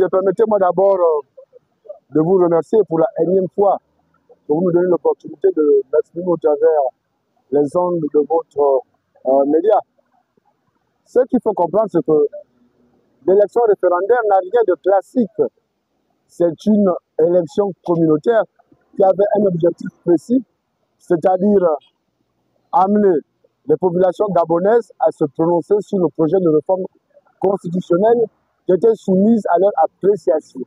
Écoutez, permettez-moi d'abord de vous remercier pour la énième fois pour nous donner l'opportunité de m'exprimer au travers les ondes de votre média. Ce qu'il faut comprendre, c'est que l'élection référendaire n'a rien de classique. C'est une élection communautaire qui avait un objectif précis, c'est-à-dire amener les populations gabonaises à se prononcer sur le projet de réforme constitutionnelle qui était soumise à leur appréciation.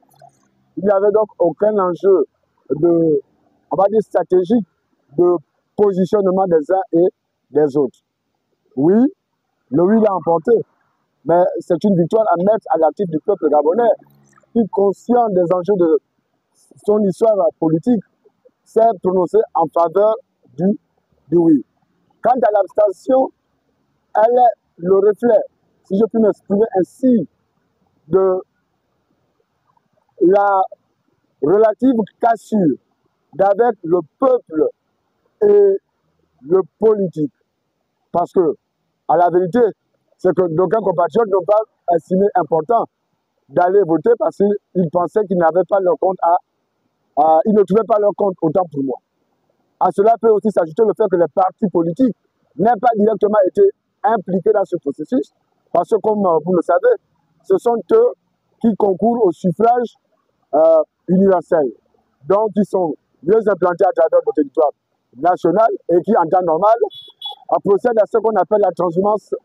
Il n'y avait donc aucun enjeu de, on va dire, stratégique de positionnement des uns et des autres. Oui, le oui l'a emporté, mais c'est une victoire à mettre à l'actif du peuple gabonais qui, conscient des enjeux de son histoire politique, s'est prononcé en faveur du oui. Quant à l'abstention, elle est le reflet, si je puis m'exprimer ainsi, de la relative cassure d'avec le peuple et le politique. Parce que, à la vérité, c'est que d'aucuns compatriotes n'ont pas estimé important d'aller voter parce qu'ils pensaient qu'ils n'avaient pas leur compte ils ne trouvaient pas leur compte, autant pour moi. À cela peut aussi s'ajouter le fait que les partis politiques n'aient pas directement été impliqués dans ce processus, parce que, comme vous le savez, ce sont eux qui concourent au suffrage universel. Donc, ils sont mieux implantés à travers le territoire national et qui, en temps normal, procèdent à ce qu'on appelle la transhumance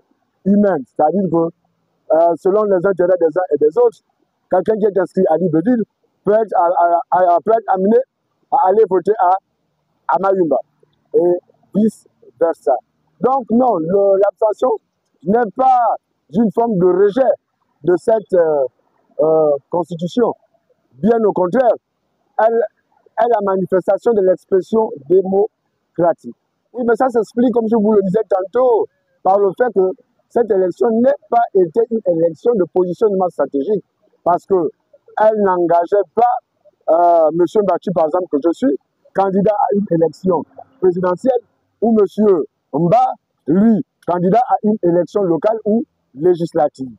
humaine. C'est-à-dire que, selon les intérêts des uns et des autres, quelqu'un qui est inscrit à Libreville peut être amené à aller voter à Mayumba et vice-versa. Donc non, l'abstention n'est pas une forme de rejet de cette constitution. Bien au contraire, elle est la manifestation de l'expression démocratique. Oui, mais ça s'explique, comme je vous le disais tantôt, par le fait que cette élection n'a pas été une élection de positionnement stratégique, parce qu'elle n'engageait pas M. Bachi, par exemple, que je suis, candidat à une élection présidentielle, ou M. Mba, lui, candidat à une élection locale ou législative.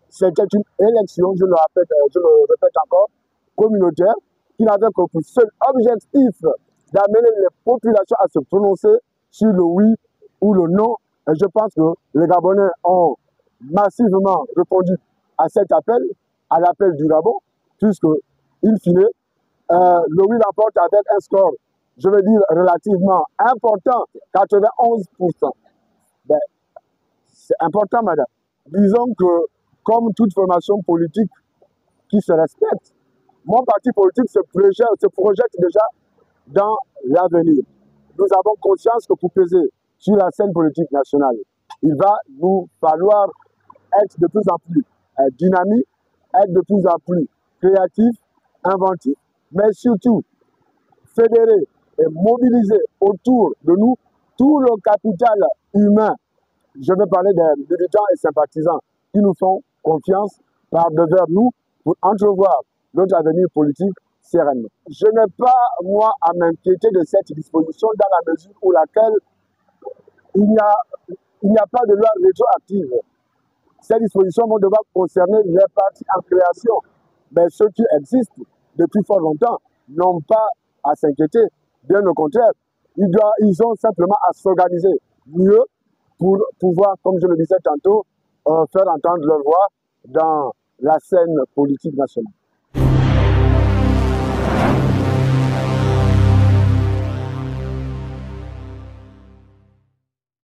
C'était une élection, je le répète encore, communautaire, qui n'avait que pour seul objectif d'amener les populations à se prononcer sur le oui ou le non. Et je pense que les Gabonais ont massivement répondu à cet appel, à l'appel du Gabon, puisque, in fine, le oui l'emporte avec un score, je veux dire, relativement important, 91%. Ben, c'est important, madame. Disons que, comme toute formation politique qui se respecte, mon parti politique se projette déjà dans l'avenir. Nous avons conscience que pour peser sur la scène politique nationale, il va nous falloir être de plus en plus dynamique, être de plus en plus créatif, inventif, mais surtout fédérer et mobiliser autour de nous tout le capital humain. Je vais parler des militants et sympathisants qui nous font confiance par devers nous pour entrevoir notre avenir politique sereinement. Je n'ai pas, moi, à m'inquiéter de cette disposition dans la mesure où laquelle il n'y a pas de loi rétroactive. Ces dispositions vont devoir concerner les partis en création. Mais ceux qui existent depuis fort longtemps n'ont pas à s'inquiéter. Bien au contraire, ils ont simplement à s'organiser mieux pour pouvoir, comme je le disais tantôt, faire entendre leur voix dans la scène politique nationale.